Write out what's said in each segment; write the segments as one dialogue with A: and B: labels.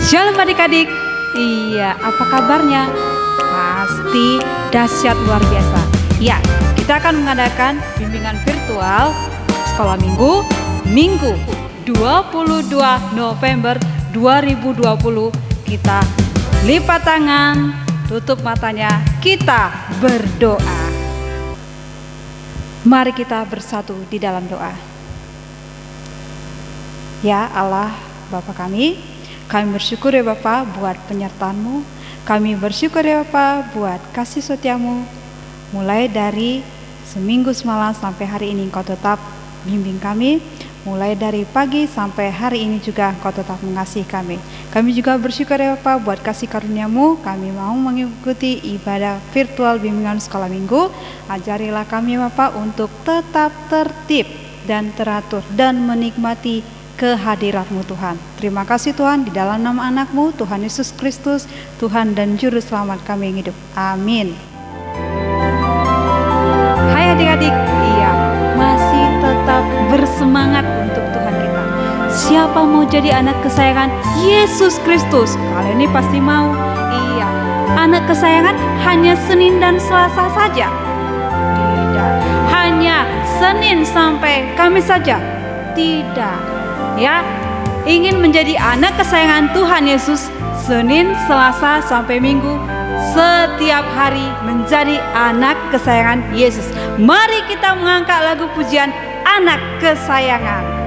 A: Shalom adik-adik. Iya, apa kabarnya? Pasti dahsyat luar biasa. Ya, kita akan mengadakan bimbingan virtual sekolah Minggu 22 November 2020. Kita lipat tangan, tutup matanya, kita berdoa. Mari kita bersatu di dalam doa. Ya Allah, Bapa kami bersyukur ya Bapa buat penyertaan-Mu. Kami bersyukur ya Bapa buat kasih setia-Mu. Mulai dari seminggu semalam sampai hari ini Engkau tetap bimbing kami. Mulai dari pagi sampai hari ini juga Engkau tetap mengasihi kami. Kami juga bersyukur ya Bapa buat kasih karunia-Mu. Kami mau mengikuti ibadah virtual bimbingan sekolah minggu. Ajarilah kami Bapa untuk tetap tertib dan teratur dan menikmati kehadirat-Mu Tuhan. Terima kasih Tuhan, di dalam nama anak-Mu Tuhan Yesus Kristus, Tuhan dan Juru Selamat kami yang hidup. Amin. Hai adik-adik, iya, masih tetap bersemangat untuk Tuhan kita. Siapa mau jadi anak kesayangan Yesus Kristus? Kalian ini pasti mau. Iya, anak kesayangan hanya Senin dan Selasa saja? Tidak. Hanya Senin sampai Kamis saja? Tidak. Ya, ingin menjadi anak kesayangan Tuhan Yesus Senin, Selasa sampai Minggu, setiap hari menjadi anak kesayangan Yesus. Mari kita mengangkat lagu pujian Anak Kesayangan.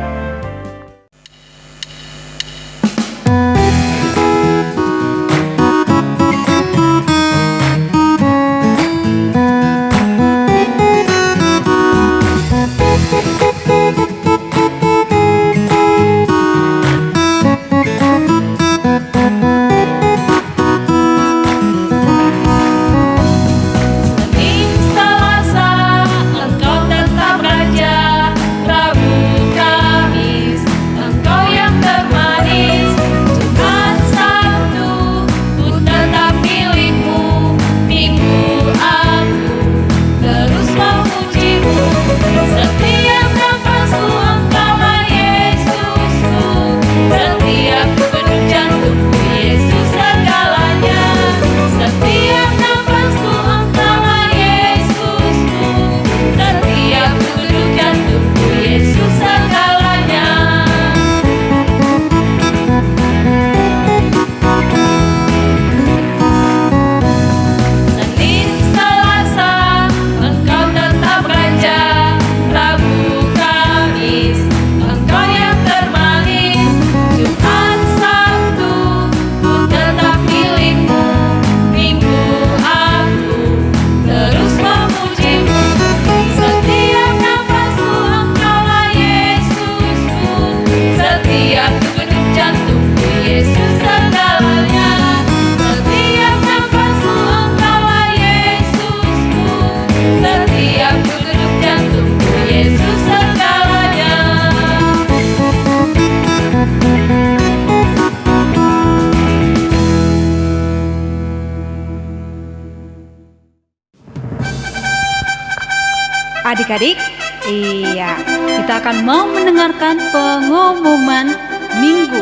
A: Adik-adik, iya, kita akan mau mendengarkan pengumuman Minggu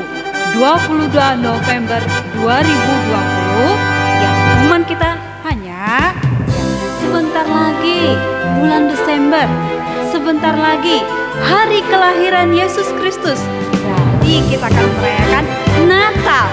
A: 22 November 2020. Ya, pengumuman kita hanya sebentar lagi bulan Desember, sebentar lagi hari kelahiran Yesus Kristus. Jadi kita akan merayakan Natal.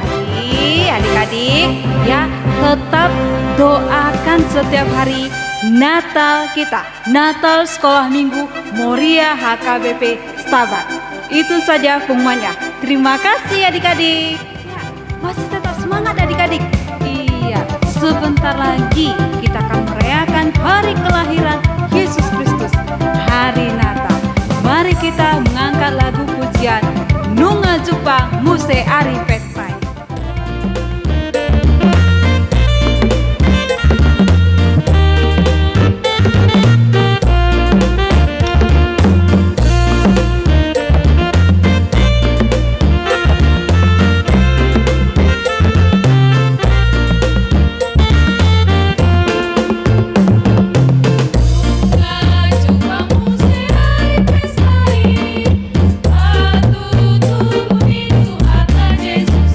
A: Jadi adik-adik, ya, tetap doakan setiap hari Natal kita, Natal Sekolah Minggu Moria HKBP Stabat. Itu saja pengumumannya. Terima kasih adik-adik. Ya, masih tetap semangat adik-adik. Iya, sebentar lagi kita akan merayakan hari kelahiran Yesus Kristus, hari Natal. Mari kita mengangkat lagu pujian Nunga Jepang Muse Ari Petpai.
B: Jesus.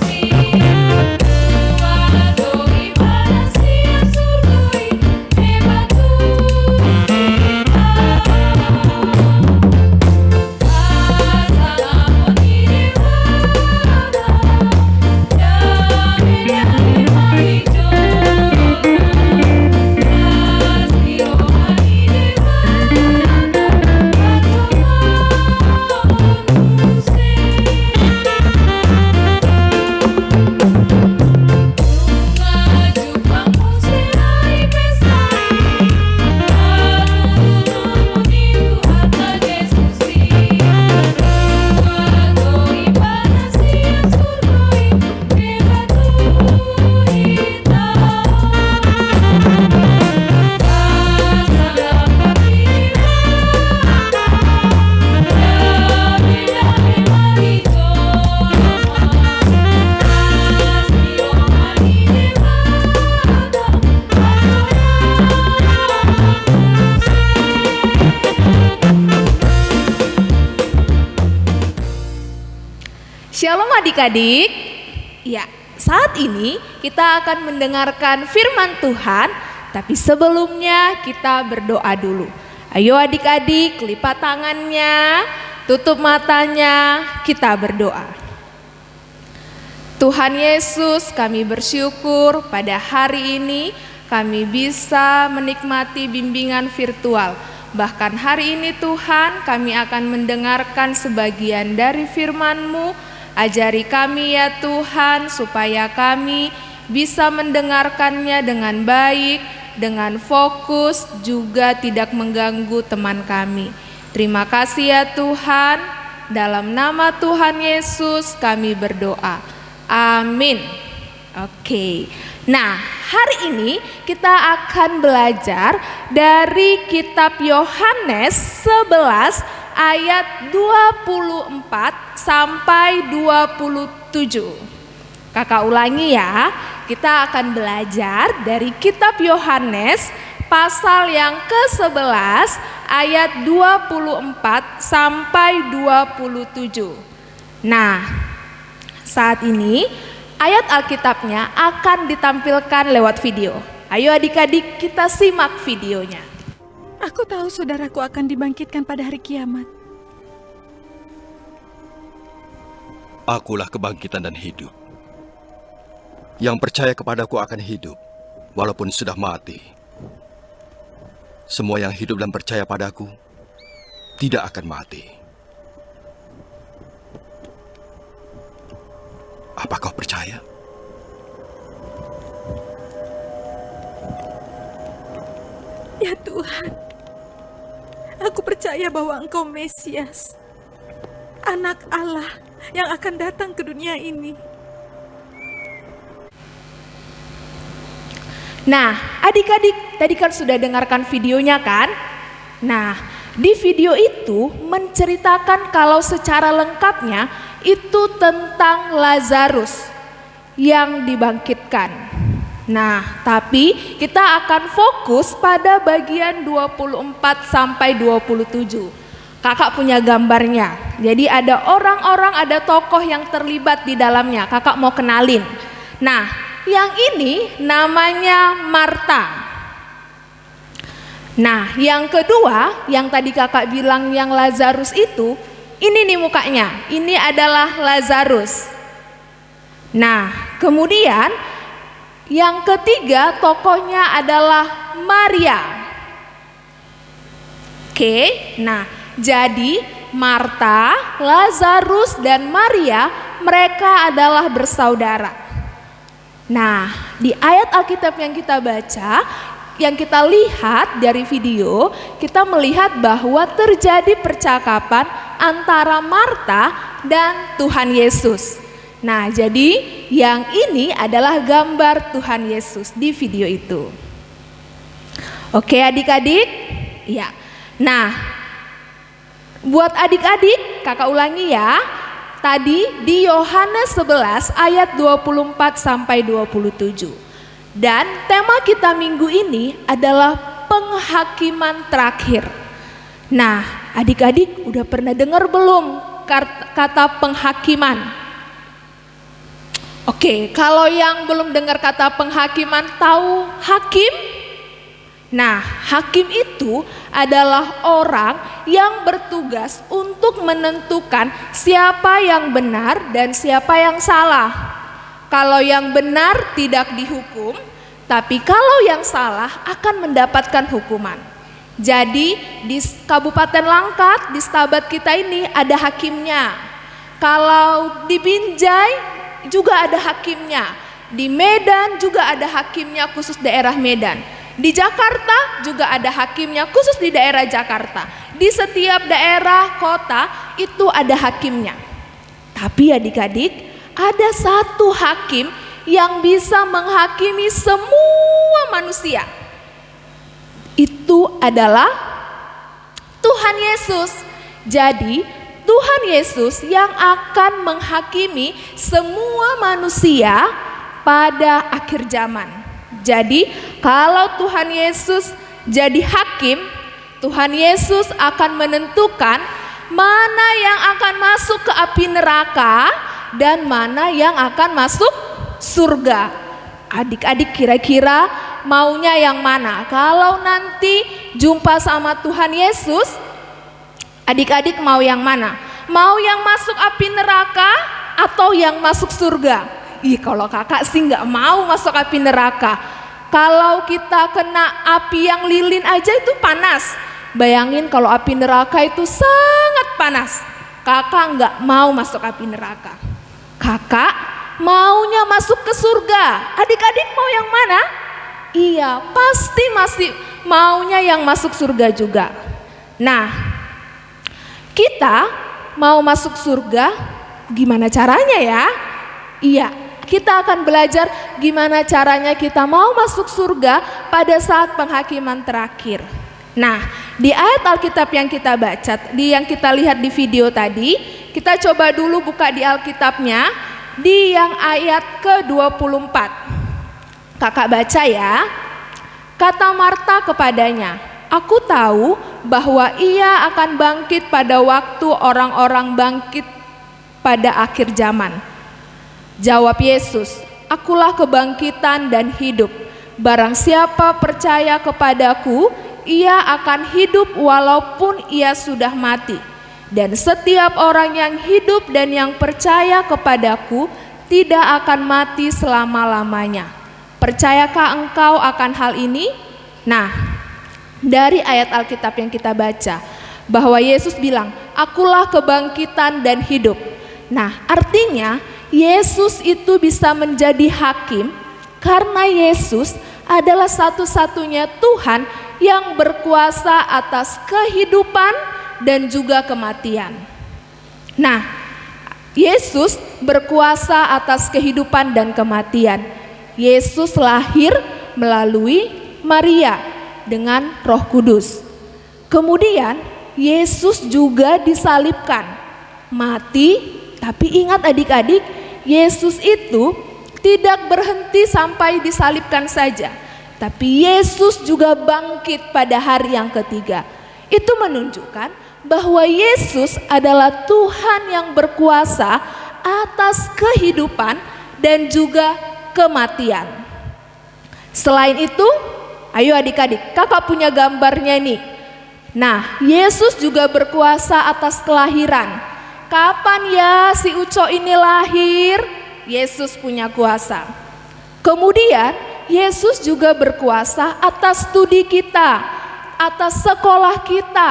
B: Shalom adik-adik. Ya, saat ini kita akan mendengarkan firman Tuhan, tapi sebelumnya kita berdoa dulu. Ayo adik-adik, lipat tangannya, tutup matanya, kita berdoa. Tuhan Yesus, kami bersyukur pada hari ini kami bisa menikmati bimbingan virtual. Bahkan hari ini Tuhan, kami akan mendengarkan sebagian dari firman-Mu. Ajari kami ya Tuhan, supaya kami bisa mendengarkannya dengan baik, dengan fokus, juga tidak mengganggu teman kami. Terima kasih ya Tuhan, dalam nama Tuhan Yesus kami berdoa. Amin. Oke. Nah, hari ini kita akan belajar dari kitab Yohanes 11 ayat 24 sampai 27. Kakak ulangi ya, kita akan belajar dari kitab Yohanes pasal yang ke-11 ayat 24 sampai 27. Nah, saat ini ayat Alkitabnya akan ditampilkan lewat video. Ayo adik-adik, kita simak videonya.
C: Aku tahu saudaraku akan dibangkitkan pada hari kiamat.
D: Akulah kebangkitan dan hidup. Yang percaya kepadaku akan hidup, walaupun sudah mati. Semua yang hidup dan percaya padaku tidak akan mati. Apa kau percaya?
C: Ya Tuhan, aku percaya bahwa Engkau Mesias, Anak Allah yang akan datang ke dunia ini.
B: Nah, adik-adik, tadi kan sudah dengarkan videonya kan? Nah, di video itu menceritakan kalau secara lengkapnya itu tentang Lazarus yang dibangkitkan. Nah, tapi kita akan fokus pada bagian 24 sampai 27. Kakak punya gambarnya. Jadi ada orang-orang, ada tokoh yang terlibat di dalamnya. Kakak mau kenalin. Nah, yang ini namanya Marta. Nah, yang kedua, yang tadi kakak bilang yang Lazarus itu, ini nih mukanya. Ini adalah Lazarus. Nah, kemudian yang ketiga tokohnya adalah Maria. Oke, nah jadi Marta, Lazarus, dan Maria mereka adalah bersaudara. Nah, di ayat Alkitab yang kita baca, yang kita lihat dari video, kita melihat bahwa terjadi percakapan antara Marta dan Tuhan Yesus. Nah, jadi yang ini adalah gambar Tuhan Yesus di video itu. Oke adik-adik? Ya. Nah, buat adik-adik, kakak ulangi ya. Tadi di Yohanes 11 ayat 24 sampai 27. Dan tema kita minggu ini adalah penghakiman terakhir. Nah, adik-adik udah pernah dengar belum kata penghakiman? Oke, kalau yang belum dengar kata penghakiman, tahu hakim? Nah, hakim itu adalah orang yang bertugas untuk menentukan siapa yang benar dan siapa yang salah. Kalau yang benar tidak dihukum, tapi kalau yang salah akan mendapatkan hukuman. Jadi di Kabupaten Langkat, di Stabat kita ini ada hakimnya. Kalau di Binjai juga ada hakimnya, di Medan juga ada hakimnya khusus daerah Medan, di Jakarta juga ada hakimnya khusus di daerah Jakarta. Di setiap daerah kota itu ada hakimnya. Tapi adik-adik, ada satu hakim yang bisa menghakimi semua manusia. Itu adalah Tuhan Yesus. Jadi Tuhan Yesus yang akan menghakimi semua manusia pada akhir zaman. Jadi kalau Tuhan Yesus jadi hakim, Tuhan Yesus akan menentukan mana yang akan masuk ke api neraka dan mana yang akan masuk surga. Adik-adik kira-kira maunya yang mana? Kalau nanti jumpa sama Tuhan Yesus, adik-adik mau yang mana? Mau yang masuk api neraka atau yang masuk surga? Kalau kakak sih nggak mau masuk api neraka. Kalau kita kena api yang lilin aja itu panas. Bayangin kalau api neraka itu sangat panas. Kakak nggak mau masuk api neraka. Kakak maunya masuk ke surga. Adik-adik mau yang mana? Iya, pasti masih maunya yang masuk surga juga. Nah, kita mau masuk surga, gimana caranya ya? Iya, kita akan belajar gimana caranya kita mau masuk surga pada saat penghakiman terakhir. Nah, di ayat Alkitab yang kita baca, yang kita lihat di video tadi, kita coba dulu buka di Alkitabnya, di yang ayat ke-24. Kakak baca ya. Kata Marta kepadanya, "Aku tahu bahwa ia akan bangkit pada waktu orang-orang bangkit pada akhir zaman." Jawab Yesus, "Akulah kebangkitan dan hidup. Barang siapa percaya kepadaku, ia akan hidup walaupun ia sudah mati. Dan setiap orang yang hidup dan yang percaya kepadaku tidak akan mati selama-lamanya. Percayakah engkau akan hal ini?" Nah, dari ayat Alkitab yang kita baca, bahwa Yesus bilang, "Akulah kebangkitan dan hidup." Nah, artinya Yesus itu bisa menjadi hakim karena Yesus adalah satu-satunya Tuhan yang berkuasa atas kehidupan dan juga kematian. Nah, Yesus berkuasa atas kehidupan dan kematian. Yesus lahir melalui Maria dengan Roh Kudus. Kemudian Yesus juga disalibkan, mati. Tapi ingat adik-adik, Yesus itu tidak berhenti sampai disalibkan saja, tapi Yesus juga bangkit pada hari yang ketiga. Itu menunjukkan bahwa Yesus adalah Tuhan yang berkuasa atas kehidupan dan juga kematian. Selain itu, ayo adik-adik, kakak punya gambarnya nih. Nah, Yesus juga berkuasa atas kelahiran. Kapan ya si Uco ini lahir? Yesus punya kuasa. Kemudian Yesus juga berkuasa atas studi kita, atas sekolah kita.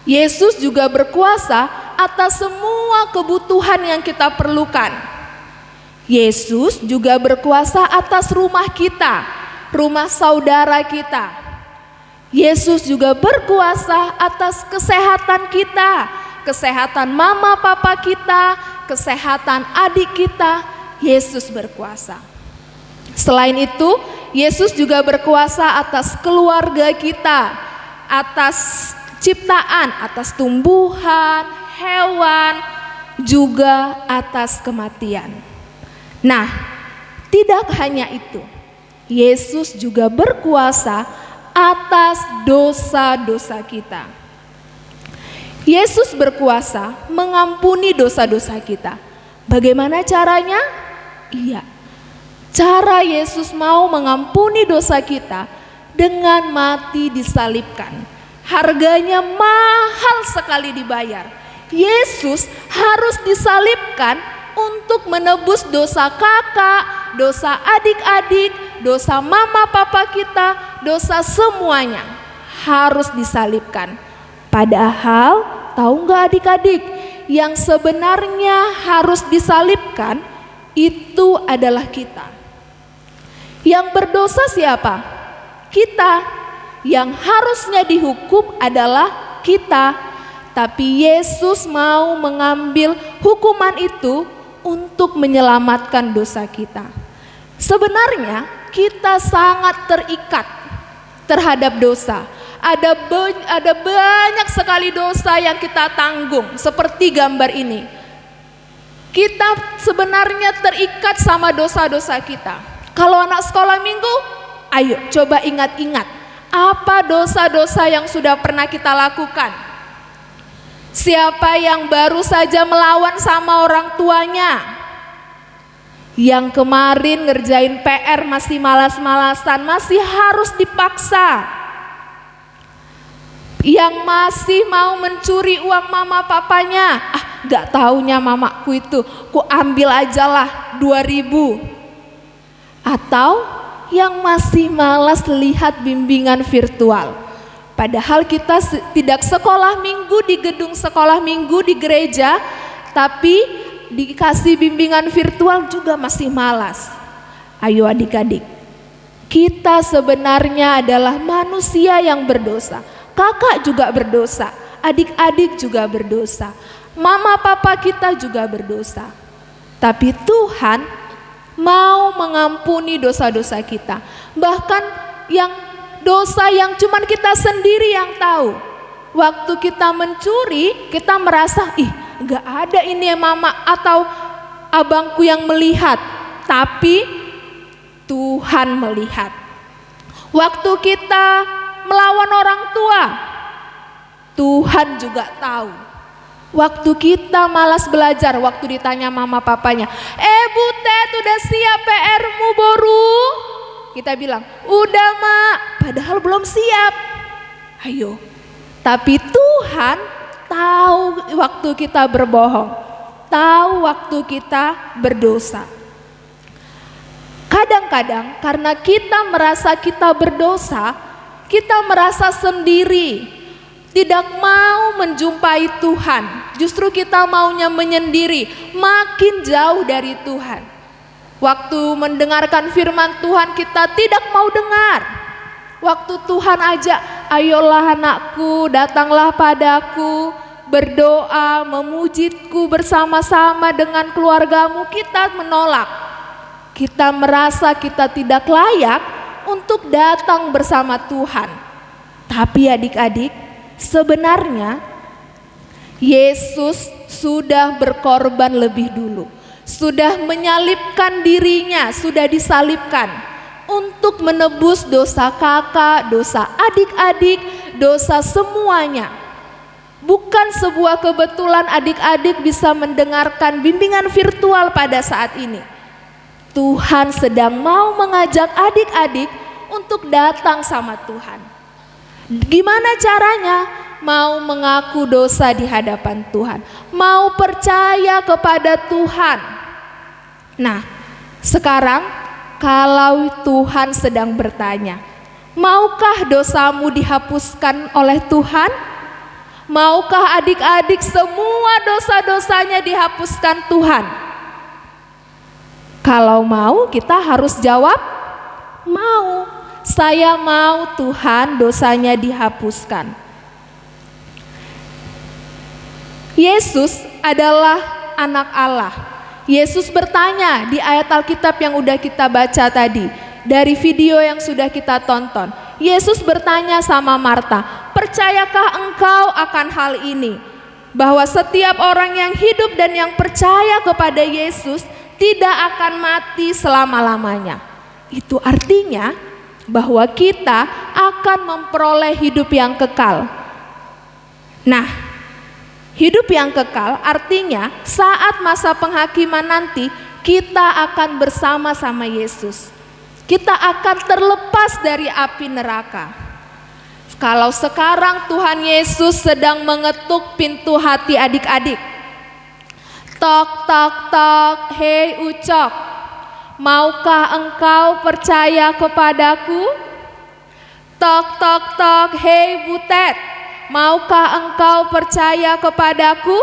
B: Yesus juga berkuasa atas semua kebutuhan yang kita perlukan. Yesus juga berkuasa atas rumah kita, rumah saudara kita. Yesus juga berkuasa atas kesehatan kita, kesehatan mama papa kita, kesehatan adik kita. Yesus berkuasa. Selain itu, Yesus juga berkuasa atas keluarga kita, atas ciptaan, atas tumbuhan, hewan, juga atas kematian. Nah, tidak hanya itu, Yesus juga berkuasa atas dosa-dosa kita. Yesus berkuasa mengampuni dosa-dosa kita. Bagaimana caranya? Iya, cara Yesus mau mengampuni dosa kita dengan mati disalibkan. Harganya mahal sekali dibayar. Yesus harus disalibkan untuk menebus dosa kakak, dosa adik-adik, dosa mama papa kita, dosa semuanya harus disalibkan. Padahal tahu nggak adik-adik, yang sebenarnya harus disalibkan itu adalah kita. Yang berdosa siapa? Kita. Yang harusnya dihukum adalah kita. Tapi Yesus mau mengambil hukuman itu untuk menyelamatkan dosa kita. Sebenarnya kita sangat terikat terhadap dosa. Ada banyak sekali dosa yang kita tanggung, seperti gambar ini. Kita sebenarnya terikat sama dosa-dosa kita. Kalau anak sekolah minggu, ayo coba ingat-ingat, apa dosa-dosa yang sudah pernah kita lakukan? Siapa yang baru saja melawan sama orang tuanya, yang kemarin ngerjain PR masih malas-malasan, masih harus dipaksa, yang masih mau mencuri uang mama papanya, gak taunya mamaku itu, ku ambil aja lah 2.000. Atau yang masih malas lihat bimbingan virtual, padahal kita tidak sekolah minggu di gedung sekolah minggu di gereja, tapi dikasih bimbingan virtual juga masih malas. Ayo adik-adik, kita sebenarnya adalah manusia yang berdosa. Kakak juga berdosa, adik-adik juga berdosa, mama papa kita juga berdosa. Tapi Tuhan mau mengampuni dosa-dosa kita. Bahkan yang dosa yang cuman kita sendiri yang tahu. Waktu kita mencuri, kita merasa, gak ada ini ya mama atau abangku yang melihat. Tapi Tuhan melihat. Waktu kita melawan orang tua, Tuhan juga tahu. Waktu kita malas belajar, waktu ditanya mama papanya, Butet udah siap PR-mu Boru? Kita bilang, udah mak, padahal belum siap. Ayo, tapi Tuhan tahu waktu kita berbohong, tahu waktu kita berdosa. Kadang-kadang karena kita merasa kita berdosa, kita merasa sendiri, tidak mau menjumpai Tuhan. Justru kita maunya menyendiri, makin jauh dari Tuhan. Waktu mendengarkan firman Tuhan kita tidak mau dengar. Waktu Tuhan ajak, ayolah anakku, datanglah padaku, berdoa, memujiku bersama-sama dengan keluargamu, kita menolak. Kita merasa kita tidak layak untuk datang bersama Tuhan. Tapi adik-adik, sebenarnya Yesus sudah berkorban lebih dulu, sudah menyalibkan dirinya, sudah disalibkan untuk menebus dosa kakak, dosa adik-adik, dosa semuanya. Bukan sebuah kebetulan adik-adik bisa mendengarkan bimbingan virtual pada saat ini. Tuhan sedang mau mengajak adik-adik untuk datang sama Tuhan. Gimana caranya? Mau mengaku dosa di hadapan Tuhan, mau percaya kepada Tuhan. Nah, sekarang kalau Tuhan sedang bertanya, maukah dosamu dihapuskan oleh Tuhan? Maukah adik-adik semua dosa-dosanya dihapuskan Tuhan? Kalau mau, kita harus jawab, mau. Saya mau Tuhan dosanya dihapuskan. Yesus adalah anak Allah. Yesus bertanya di ayat Alkitab yang udah kita baca tadi, dari video yang sudah kita tonton. Yesus bertanya sama Marta, percayakah engkau akan hal ini? Bahwa setiap orang yang hidup dan yang percaya kepada Yesus tidak akan mati selama-lamanya. Itu artinya bahwa kita akan memperoleh hidup yang kekal. Nah, hidup yang kekal artinya saat masa penghakiman nanti kita akan bersama-sama Yesus. Kita akan terlepas dari api neraka. Kalau sekarang Tuhan Yesus sedang mengetuk pintu hati adik-adik. Tok, tok, tok, hei Ucok, maukah engkau percaya kepadaku? Tok, tok, tok, hei Butet, maukah engkau percaya kepadaku?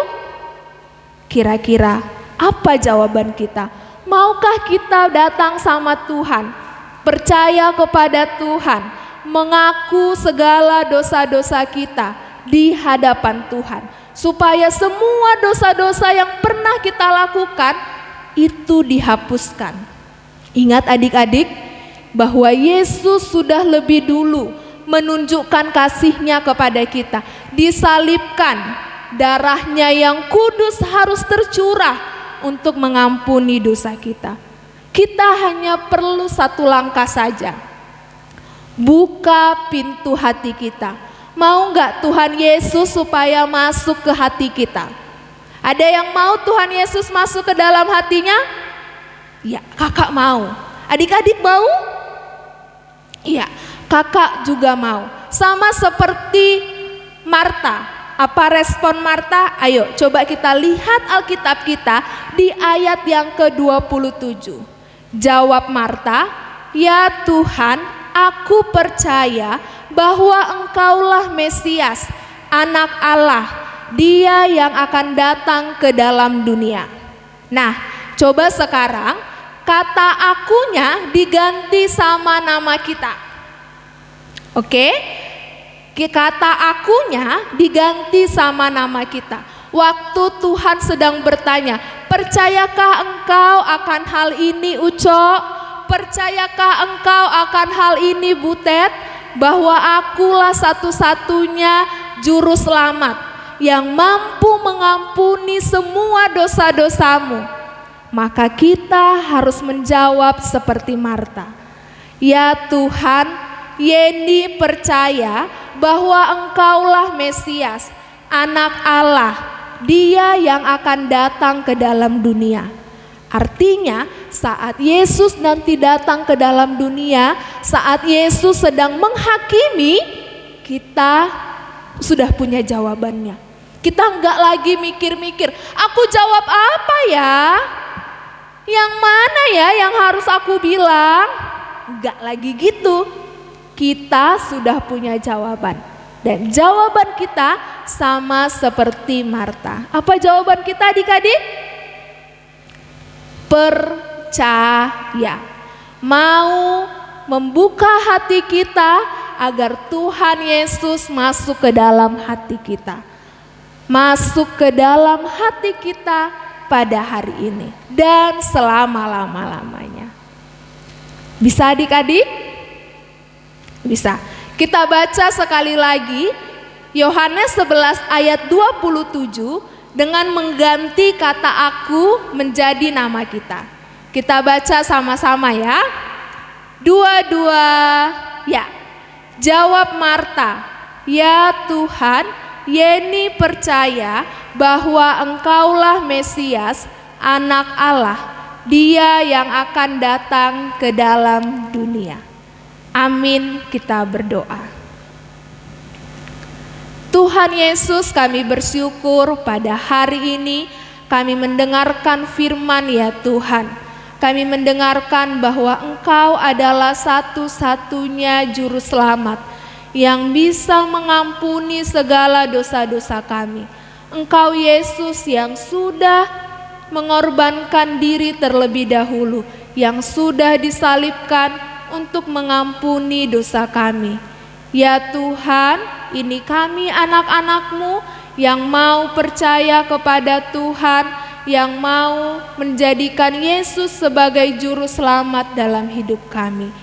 B: Kira-kira apa jawaban kita? Maukah kita datang sama Tuhan, percaya kepada Tuhan, mengaku segala dosa-dosa kita di hadapan Tuhan, supaya semua dosa-dosa yang pernah kita lakukan itu dihapuskan. Ingat adik-adik, bahwa Yesus sudah lebih dulu menunjukkan kasih-Nya kepada kita. Disalibkan, darah-Nya yang kudus harus tercurah untuk mengampuni dosa kita. Kita hanya perlu satu langkah saja. Buka pintu hati kita. Mau nggak Tuhan Yesus supaya masuk ke hati kita? Ada yang mau Tuhan Yesus masuk ke dalam hatinya? Ya, kakak mau. Adik-adik mau? Iya, kakak juga mau. Sama seperti Marta. Apa respon Marta? Ayo coba kita lihat Alkitab kita di ayat yang ke-27. Jawab Marta, "Ya Tuhan, aku percaya bahwa Engkaulah Mesias, Anak Allah, Dia yang akan datang ke dalam dunia." Nah, coba sekarang kata akunya diganti sama nama kita. Oke? Kata akunya diganti sama nama kita. Waktu Tuhan sedang bertanya, "Percayakah engkau akan hal ini, Uco? Percayakah engkau akan hal ini, Butet? Bahwa akulah satu-satunya juru selamat yang mampu mengampuni semua dosa-dosamu." Maka kita harus menjawab seperti Marta. "Ya Tuhan, Yeni percaya bahwa Engkaulah Mesias, Anak Allah, Dia yang akan datang ke dalam dunia." Artinya saat Yesus nanti datang ke dalam dunia, saat Yesus sedang menghakimi, kita sudah punya jawabannya. Kita enggak lagi mikir-mikir, aku jawab apa ya? Yang mana ya yang harus aku bilang? Enggak lagi gitu. Kita sudah punya jawaban. Dan jawaban kita sama seperti Marta. Apa jawaban kita, adik-adik? Percaya. Mau membuka hati kita agar Tuhan Yesus masuk ke dalam hati kita. Masuk ke dalam hati kita pada hari ini dan selama-lama-lamanya. Bisa adik-adik? Bisa. Kita baca sekali lagi Yohanes 11 ayat 27 dengan mengganti kata aku menjadi nama kita. Kita baca sama-sama ya. 2 ya. Jawab Marta, "Ya Tuhan, Yeni percaya bahwa Engkaulah Mesias, Anak Allah, Dia yang akan datang ke dalam dunia." Amin, kita berdoa. Tuhan Yesus, kami bersyukur pada hari ini kami mendengarkan firman ya Tuhan. Kami mendengarkan bahwa Engkau adalah satu-satunya juru selamat yang bisa mengampuni segala dosa-dosa kami. Engkau Yesus yang sudah mengorbankan diri terlebih dahulu, yang sudah disalibkan untuk mengampuni dosa kami. Ya Tuhan, ini kami anak-anak-Mu yang mau percaya kepada Tuhan, yang mau menjadikan Yesus sebagai juru selamat dalam hidup kami.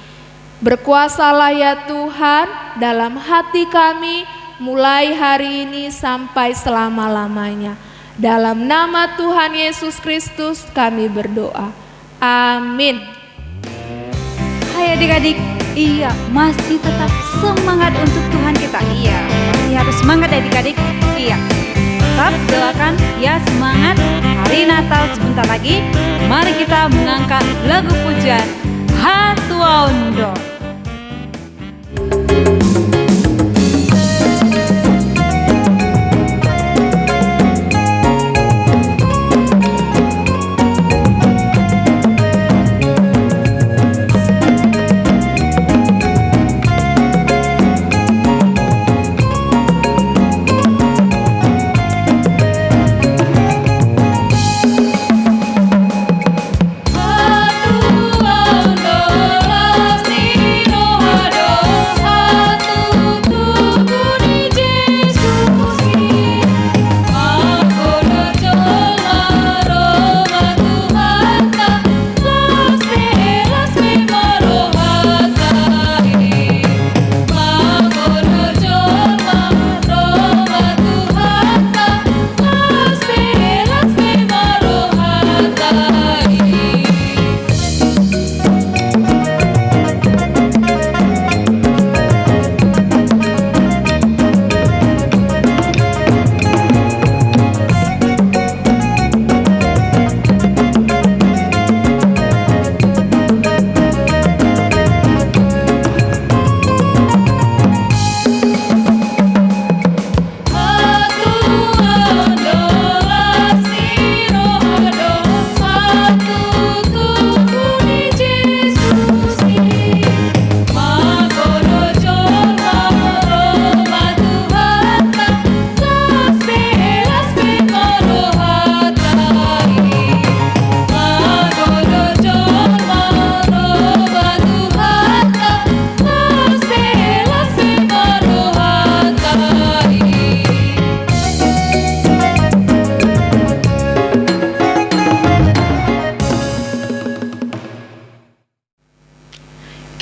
B: Berkuasalah ya Tuhan dalam hati kami mulai hari ini sampai selama-lamanya. Dalam nama Tuhan Yesus Kristus kami berdoa. Amin.
A: Hai adik-adik, iya masih tetap semangat untuk Tuhan kita. Iya, masih harus semangat adik-adik. Iya, tetap doakan ya semangat. Hari Natal sebentar lagi. Mari kita mengangkat lagu pujian Hatuaundo.
B: Hatuaundo lasting.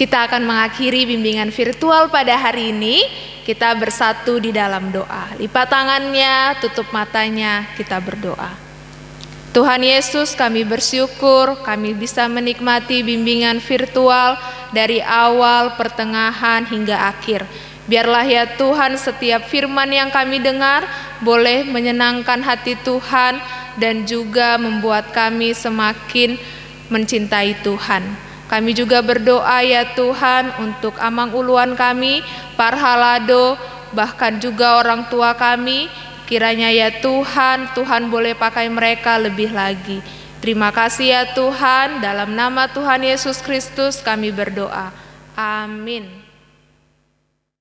B: Kita akan mengakhiri bimbingan virtual pada hari ini. Kita bersatu di dalam doa. Lipat tangannya, tutup matanya, kita berdoa. Tuhan Yesus, kami bersyukur kami bisa menikmati bimbingan virtual dari awal, pertengahan, hingga akhir. Biarlah ya Tuhan, setiap firman yang kami dengar boleh menyenangkan hati Tuhan dan juga membuat kami semakin mencintai Tuhan. Kami juga berdoa ya Tuhan untuk amang uluan kami, parhalado, bahkan juga orang tua kami. Kiranya ya Tuhan, Tuhan boleh pakai mereka lebih lagi. Terima kasih ya Tuhan, dalam nama Tuhan Yesus Kristus kami berdoa. Amin.